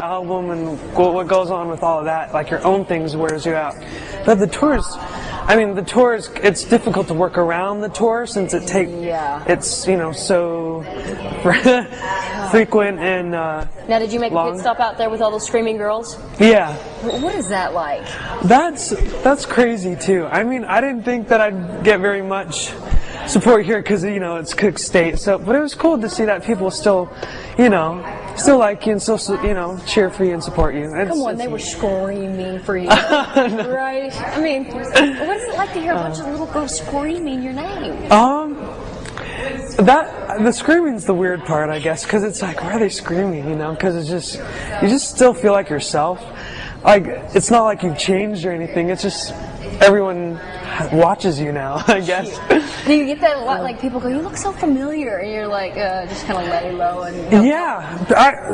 album and what goes on with all of that, like your own things wears you out. But the tours, I mean, the tours, it's difficult to work around the tour since it's, you know, so frequent and Now, did you make long. a pit stop out there with all those screaming girls? Yeah. What is that like? That's crazy too. I mean, I didn't think that I'd get very much support here because, you know, it's Cook State. So, but it was cool to see that people still, you know, still like you and still, you know, cheer for you and support you. Come on, they were screaming for you, right? I mean, what is it like to hear a bunch of little girls screaming your name? The screaming's the weird part, I guess, because it's like, why are they screaming? You know, because it's just, you just still feel like yourself. Like, it's not like you've changed or anything. It's just everyone watches you now, I guess. Do you get that a lot? Like, people go, you look so familiar, and you're like, just kind of let it low. And yeah,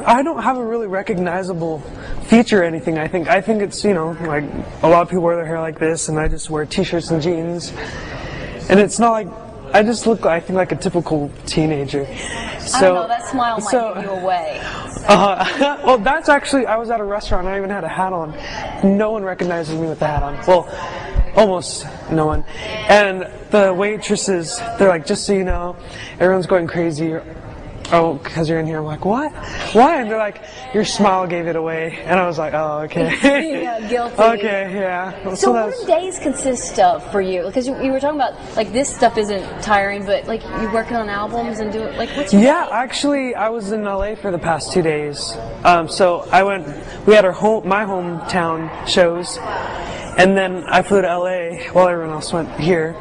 I don't have a really recognizable feature or anything. I think it's, you know, like a lot of people wear their hair like this, and I just wear t-shirts and jeans, and it's not like I just look, I think, like a typical teenager. So, I don't know, that smile might give you away. Well, that's actually, I was at a restaurant, I even had a hat on. No one recognizes me with the hat on. Well, almost no one. And the waitresses, they're like, just so you know, everyone's going crazy. Oh, because you're in here. I'm like, what? Why? And they're like, your smile gave it away. And I was like, oh, okay. Yeah, guilty. Okay, yeah. So what do days consist of for you? Because you were talking about, like, this stuff isn't tiring, but, like, you're working on albums and doing, like, what's your day? Actually, I was in LA for the past 2 days. So we had my hometown shows. And then I flew to LA while everyone else went here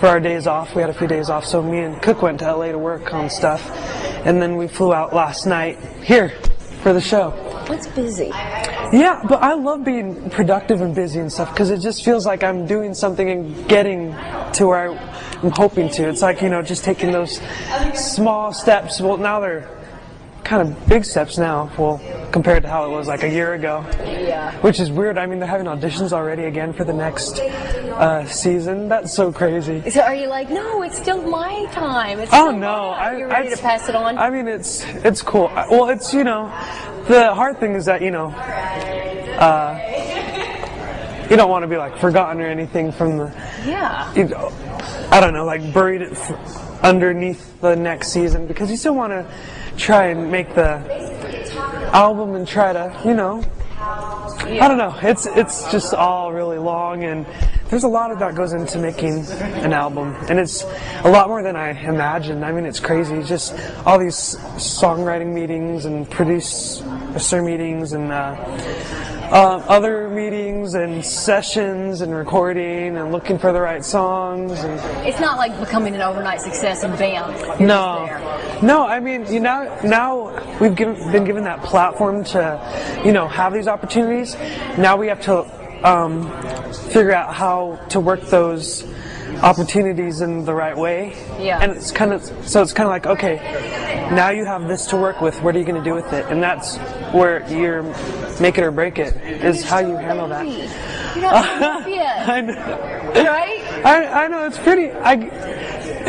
for our days off. We had a few days off, so me and Cook went to LA to work on stuff. And then we flew out last night here for the show. It's busy. Yeah, but I love being productive and busy and stuff because it just feels like I'm doing something and getting to where I'm hoping to. It's like, you know, just taking those small steps. Well, now they're kind of big steps now, well, compared to how it was like a year ago. Yeah. Which is weird. I mean, they're having auditions already again for the next season. That's so crazy. So are you like, no, it's still my time. It's oh still no, you're ready to pass it on? I mean, it's cool. Well, it's, you know, the hard thing is that, you know, you don't want to be like forgotten or anything from the. Yeah. You know, I don't know, like buried it underneath the next season because you still want to try and make the album and try to, you know, I don't know. It's just all really long, and there's a lot of that goes into making an album, and it's a lot more than I imagined. I mean, it's crazy. Just all these songwriting meetings and producer meetings and other meetings and sessions and recording and looking for the right songs. And it's not like becoming an overnight success and bam. No. I mean, you know, now we've been given that platform to, you know, have these opportunities. Now we have to figure out how to work those opportunities in the right way. Yeah. And it's kind of like, okay, now you have this to work with. What are you going to do with it? And that's where you're make it or break it is how you handle that. You're not enough yet. I know. Right? I know, it's pretty.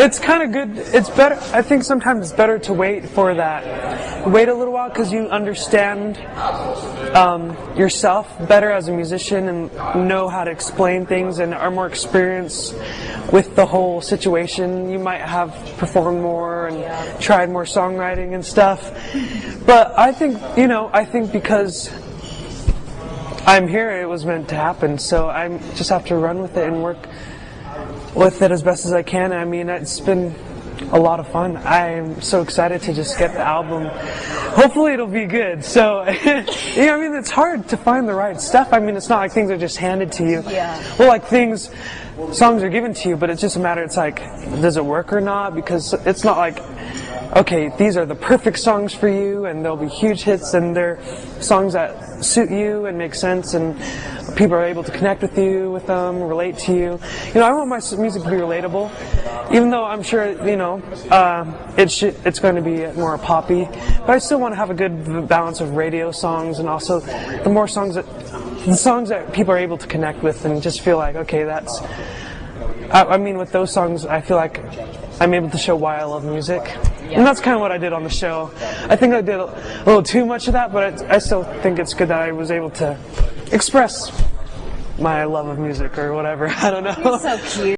It's kind of good. It's better. I think sometimes it's better to wait for that. Wait a little while because you understand yourself better as a musician and know how to explain things and are more experienced with the whole situation. You might have performed more and tried more songwriting and stuff. But I think, you know, because I'm here, it was meant to happen. So I just have to run with it and work with it as best as I can. I mean, it's been a lot of fun. I'm so excited to just get the album. Hopefully it'll be good. So, yeah, I mean, it's hard to find the right stuff. I mean, it's not like things are just handed to you. Yeah. Well, like songs are given to you, but it's just a matter, it's like, does it work or not? Because it's not like, okay, these are the perfect songs for you, and they'll be huge hits, and they're songs that suit you and make sense, and people are able to connect with you, with them, relate to you. You know, I want my music to be relatable, even though I'm sure, you know, it's going to be more poppy, but I still want to have a good balance of radio songs, and also the songs that people are able to connect with and just feel like, okay, I mean, with those songs, I feel like I'm able to show why I love music. And that's kind of what I did on the show. I think I did a little too much of that, but I still think it's good that I was able to express my love of music or whatever. I don't know. You're so cute.